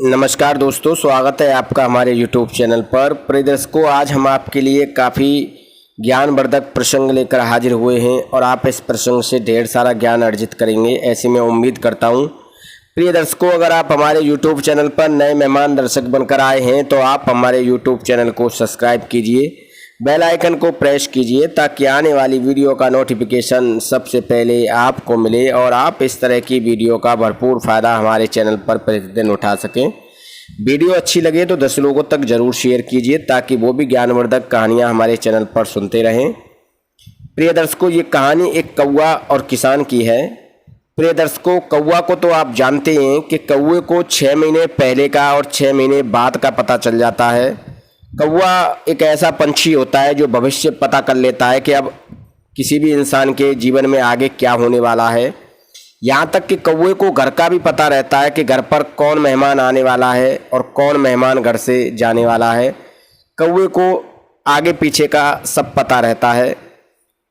नमस्कार दोस्तों, स्वागत है आपका हमारे YouTube चैनल पर। प्रिय दर्शकों, आज हम आपके लिए काफ़ी ज्ञानवर्धक प्रसंग लेकर हाजिर हुए हैं और आप इस प्रसंग से ढेर सारा ज्ञान अर्जित करेंगे, ऐसी मैं उम्मीद करता हूं। प्रिय दर्शकों, अगर आप हमारे YouTube चैनल पर नए मेहमान दर्शक बनकर आए हैं तो आप हमारे YouTube चैनल को सब्सक्राइब कीजिए, बेल आइकन को प्रेस कीजिए ताकि आने वाली वीडियो का नोटिफिकेशन सबसे पहले आपको मिले और आप इस तरह की वीडियो का भरपूर फ़ायदा हमारे चैनल पर प्रतिदिन उठा सकें। वीडियो अच्छी लगे तो 10 लोगों तक ज़रूर शेयर कीजिए ताकि वो भी ज्ञानवर्धक कहानियाँ हमारे चैनल पर सुनते रहें। प्रिय दर्शकों, ये कहानी एक कौवा और किसान की है। प्रिय दर्शकों, कौवा को तो आप जानते हैं कि कौवे को 6 महीने पहले का और 6 महीने बाद का पता चल जाता है। कौवा एक ऐसा पंछी होता है जो भविष्य पता कर लेता है कि अब किसी भी इंसान के जीवन में आगे क्या होने वाला है। यहाँ तक कि कौवे को घर का भी पता रहता है कि घर पर कौन मेहमान आने वाला है और कौन मेहमान घर से जाने वाला है। कौवे को आगे पीछे का सब पता रहता है।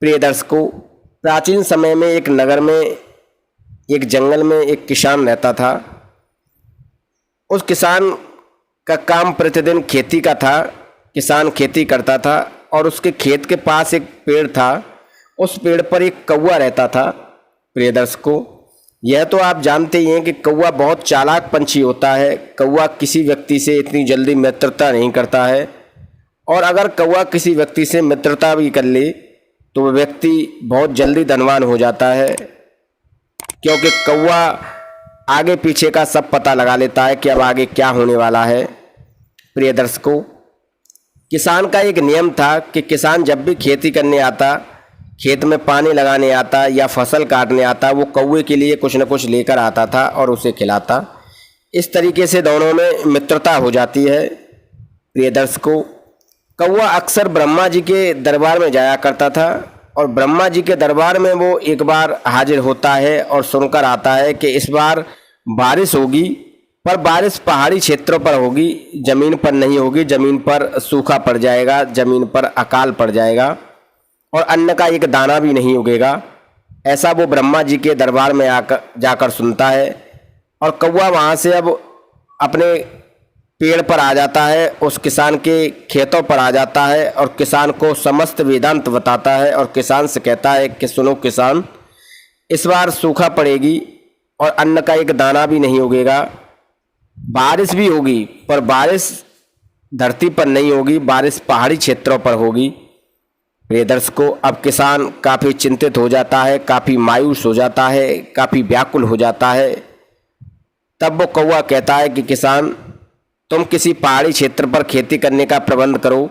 प्रिय दर्शकों, प्राचीन समय में एक नगर में एक जंगल में एक किसान रहता था। उस किसान का काम प्रतिदिन खेती का था। किसान खेती करता था और उसके खेत के पास एक पेड़ था। उस पेड़ पर एक कौवा रहता था। प्रिय दर्शकों, यह तो आप जानते ही हैं कि कौवा बहुत चालाक पंछी होता है। कौवा किसी व्यक्ति से इतनी जल्दी मित्रता नहीं करता है और अगर कौवा किसी व्यक्ति से मित्रता भी कर ले तो वह व्यक्ति बहुत जल्दी धनवान हो जाता है, क्योंकि कौवा आगे पीछे का सब पता लगा लेता है कि अब आगे क्या होने वाला है। प्रिय दर्शकों, किसान का एक नियम था कि किसान जब भी खेती करने आता, खेत में पानी लगाने आता या फसल काटने आता, वो कौवे के लिए कुछ न कुछ लेकर आता था और उसे खिलाता। इस तरीके से दोनों में मित्रता हो जाती है। प्रिय दर्शकों, कौवा अक्सर ब्रह्मा जी के दरबार में जाया करता था और ब्रह्मा जी के दरबार में वो एक बार हाजिर होता है और सुनकर आता है कि इस बार बारिश होगी, पर बारिश पहाड़ी क्षेत्रों पर होगी, ज़मीन पर नहीं होगी। ज़मीन पर सूखा पड़ जाएगा, ज़मीन पर अकाल पड़ जाएगा और अन्न का एक दाना भी नहीं उगेगा। ऐसा वो ब्रह्मा जी के दरबार में जाकर सुनता है और कौवा वहाँ से अब अपने पेड़ पर आ जाता है, उस किसान के खेतों पर आ जाता है और किसान को समस्त वेदांत बताता है और किसान से कहता है कि सुनो किसान, इस बार सूखा पड़ेगी और अन्न का एक दाना भी नहीं उगेगा। बारिश भी होगी पर बारिश धरती पर नहीं होगी, बारिश पहाड़ी क्षेत्रों पर होगी। प्रिय दर्शकों, अब किसान काफ़ी चिंतित हो जाता है, काफ़ी मायूस हो जाता है, काफ़ी व्याकुल हो जाता है। तब वो कौवा कहता है कि किसान, तुम किसी पहाड़ी क्षेत्र पर खेती करने का प्रबंध करो।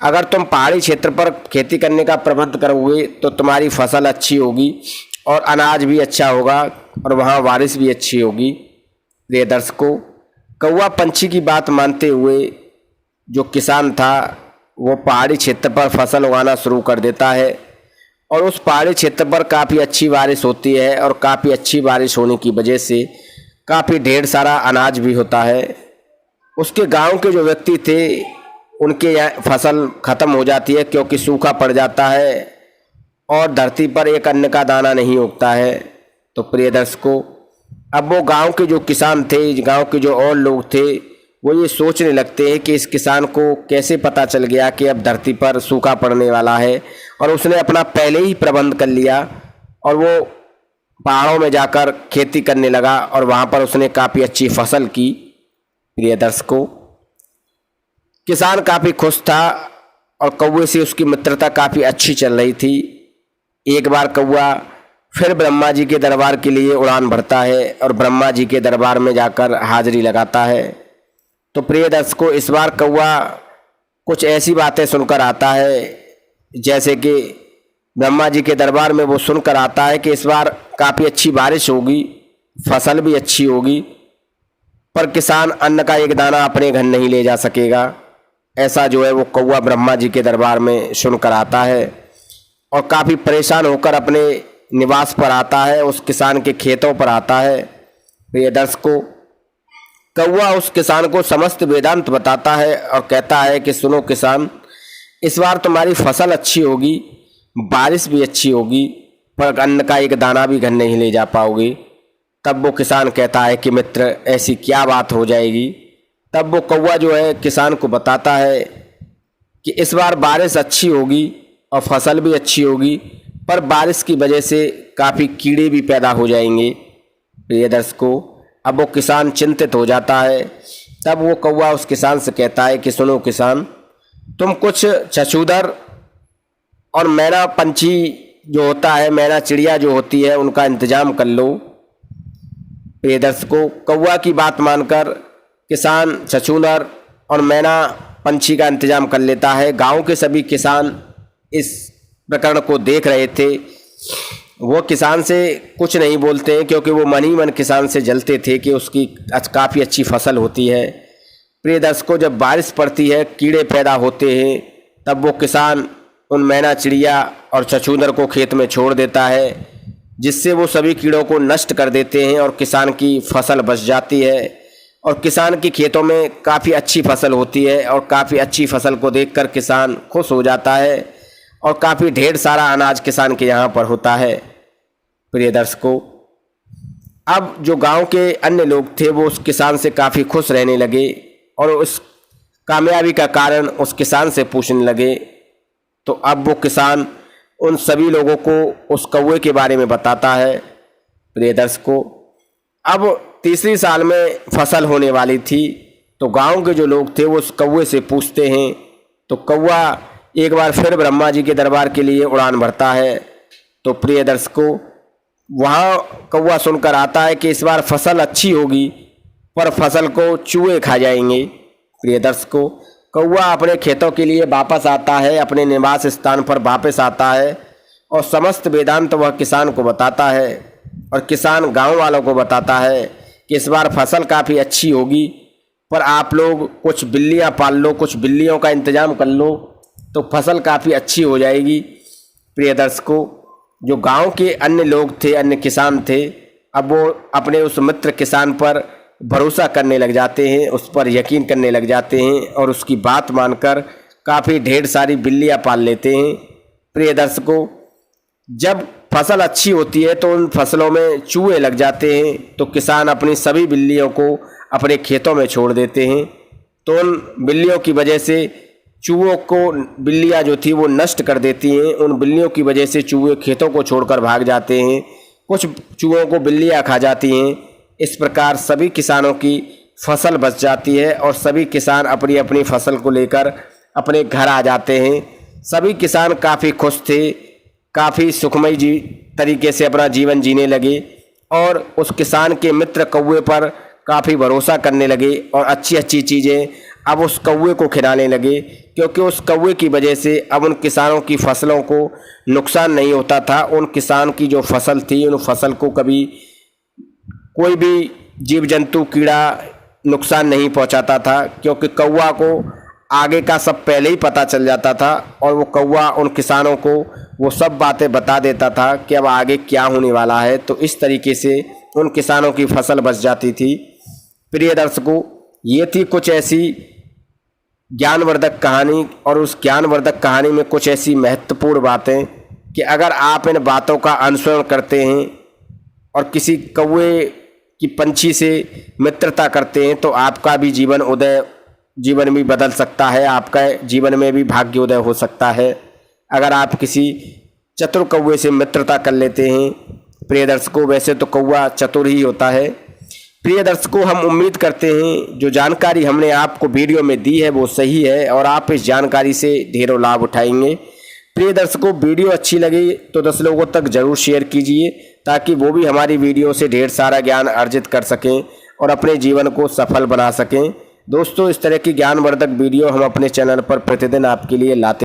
अगर तुम पहाड़ी क्षेत्र पर खेती करने का प्रबंध करोगे तो तुम्हारी फसल अच्छी होगी और अनाज भी अच्छा होगा और वहाँ बारिश भी अच्छी होगी। प्रिय दर्शकों, कौवा पंछी की बात मानते हुए जो किसान था वो पहाड़ी क्षेत्र पर फसल उगाना शुरू कर देता है और उस पहाड़ी क्षेत्र पर काफ़ी अच्छी बारिश होती है और काफ़ी अच्छी बारिश होने की वजह से काफ़ी ढेर सारा अनाज भी होता है। उसके गांव के जो व्यक्ति थे उनके यहाँ फसल ख़त्म हो जाती है क्योंकि सूखा पड़ जाता है और धरती पर एक अन्न का दाना नहीं उगता है। तो प्रिय दर्शकों, अब वो गांव के जो किसान थे, गांव के जो और लोग थे, वो ये सोचने लगते हैं कि इस किसान को कैसे पता चल गया कि अब धरती पर सूखा पड़ने वाला है और उसने अपना पहले ही प्रबंध कर लिया और वो पहाड़ों में जाकर खेती करने लगा और वहाँ पर उसने काफ़ी अच्छी फसल की। प्रिय दर्शकों, किसान काफ़ी खुश था और कौवे से उसकी मित्रता काफ़ी अच्छी चल रही थी। एक बार कौवा फिर ब्रह्मा जी के दरबार के लिए उड़ान भरता है और ब्रह्मा जी के दरबार में जाकर हाजिरी लगाता है। तो प्रिय दर्शकों, इस बार कौवा कुछ ऐसी बातें सुनकर आता है, जैसे कि ब्रह्मा जी के दरबार में वो सुनकर आता है कि इस बार काफ़ी अच्छी बारिश होगी, फसल भी अच्छी होगी, पर किसान अन्न का एक दाना अपने घर नहीं ले जा सकेगा। ऐसा जो है वो कौवा ब्रह्मा जी के दरबार में सुनकर आता है और काफ़ी परेशान होकर अपने निवास पर आता है, उस किसान के खेतों पर आता है। प्रिय दर्शकों, कौवा उस किसान को समस्त वेदांत बताता है और कहता है कि सुनो किसान, इस बार तुम्हारी फसल अच्छी होगी, बारिश भी अच्छी होगी, पर अन्न का एक दाना भी घर नहीं ले जा पाओगे। तब वो किसान कहता है कि मित्र ऐसी क्या बात हो जाएगी। तब वो कौवा जो है किसान को बताता है कि इस बार बारिश अच्छी होगी और फसल भी अच्छी होगी, पर बारिश की वजह से काफ़ी कीड़े भी पैदा हो जाएंगे। प्रिय दर्शकों, अब वो किसान चिंतित हो जाता है। तब वो कौवा उस किसान से कहता है कि सुनो किसान, तुम कुछ छछूंदर और मैना पंछी जो होता है, मैना चिड़िया जो होती है, उनका इंतजाम कर लो। प्रिय दर्शकों, कौवा की बात मानकर किसान छछूंदर और मैना पंछी का इंतजाम कर लेता है। गांव के सभी किसान इस प्रकरण को देख रहे थे। वो किसान से कुछ नहीं बोलते हैं क्योंकि वो मन ही मन किसान से जलते थे कि उसकी काफ़ी अच्छी फसल होती है। प्रिय दर्शकों, जब बारिश पड़ती है, कीड़े पैदा होते हैं, तब वो किसान उन मैना चिड़िया और छछूंदर को खेत में छोड़ देता है, जिससे वो सभी कीड़ों को नष्ट कर देते हैं और किसान की फसल बच जाती है। और किसान के खेतों में काफ़ी अच्छी फसल होती है और काफ़ी अच्छी फसल को देखकर किसान खुश हो जाता है और काफ़ी ढेर सारा अनाज किसान के यहाँ पर होता है। प्रिय दर्शकों, अब जो गांव के अन्य लोग थे वो उस किसान से काफ़ी खुश रहने लगे और उस कामयाबी का कारण उस किसान से पूछने लगे। तो अब वो किसान उन सभी लोगों को उस कौवे के बारे में बताता है। प्रिय दर्शकों, अब तीसरी साल में फसल होने वाली थी, तो गांव के जो लोग थे वो उस कौवे से पूछते हैं। तो कौवा एक बार फिर ब्रह्मा जी के दरबार के लिए उड़ान भरता है। तो प्रिय दर्शकों, वहाँ कौवा सुनकर आता है कि इस बार फसल अच्छी होगी, पर फसल को चूहे खा जाएंगे। प्रिय दर्शकों, कौवा अपने खेतों के लिए वापस आता है, अपने निवास स्थान पर वापस आता है और समस्त वेदांत वह किसान को बताता है और किसान गांव वालों को बताता है कि इस बार फसल काफ़ी अच्छी होगी, पर आप लोग कुछ बिल्लियां पाल लो, कुछ बिल्लियों का इंतजाम कर लो, तो फसल काफ़ी अच्छी हो जाएगी। प्रिय दर्शकों, जो गांव के अन्य लोग थे, अन्य किसान थे, अब वो अपने उस मित्र किसान पर भरोसा करने लग जाते हैं, उस पर यकीन करने लग जाते हैं और उसकी बात मानकर काफ़ी ढेर सारी बिल्लियां पाल लेते हैं। प्रिय दर्शकों, जब फसल अच्छी होती है तो उन फसलों में चूहे लग जाते हैं, तो किसान अपनी सभी बिल्लियों को अपने खेतों में छोड़ देते हैं। तो उन बिल्लियों की वजह से चूहों को बिल्लियां जो थी वो नष्ट कर देती हैं। उन बिल्लियों की वजह से चूहे खेतों को छोड़कर भाग जाते हैं, कुछ चूहों को बिल्लियां खा जाती हैं। इस प्रकार सभी किसानों की फसल बच जाती है और सभी किसान अपनी अपनी फसल को लेकर अपने घर आ जाते हैं। सभी किसान काफ़ी खुश थे, काफ़ी सुखमय तरीके से अपना जीवन जीने लगे और उस किसान के मित्र कौवे पर काफ़ी भरोसा करने लगे और अच्छी अच्छी चीज़ें अब उस कौवे को खिलाने लगे, क्योंकि उस कौवे की वजह से अब उन किसानों की फसलों को नुकसान नहीं होता था। उन किसान की जो फसल थी, उन फसल को कभी कोई भी जीव जंतु कीड़ा नुकसान नहीं पहुंचाता था, क्योंकि कौवा को आगे का सब पहले ही पता चल जाता था और वो कौवा उन किसानों को वो सब बातें बता देता था कि अब आगे क्या होने वाला है। तो इस तरीके से उन किसानों की फसल बच जाती थी। प्रिय दर्शकों, ये थी कुछ ऐसी ज्ञानवर्धक कहानी और उस ज्ञानवर्धक कहानी में कुछ ऐसी महत्वपूर्ण बातें कि अगर आप इन बातों का अनुसरण करते हैं और किसी कौवे की पंछी से मित्रता करते हैं तो आपका भी जीवन भी बदल सकता है, आपका जीवन में भी भाग्योदय हो सकता है अगर आप किसी चतुर कौवे से मित्रता कर लेते हैं। प्रिय दर्शकों, वैसे तो कौवा चतुर ही होता है। प्रिय दर्शकों, हम उम्मीद करते हैं जो जानकारी हमने आपको वीडियो में दी है वो सही है और आप इस जानकारी से ढेरों लाभ उठाएंगे। प्रिय दर्शकों, वीडियो अच्छी लगी तो 10 लोगों तक ज़रूर शेयर कीजिए ताकि वो भी हमारी वीडियो से ढेर सारा ज्ञान अर्जित कर सकें और अपने जीवन को सफल बना सकें। दोस्तों, इस तरह की ज्ञानवर्धक वीडियो हम अपने चैनल पर प्रतिदिन आपके लिए लाते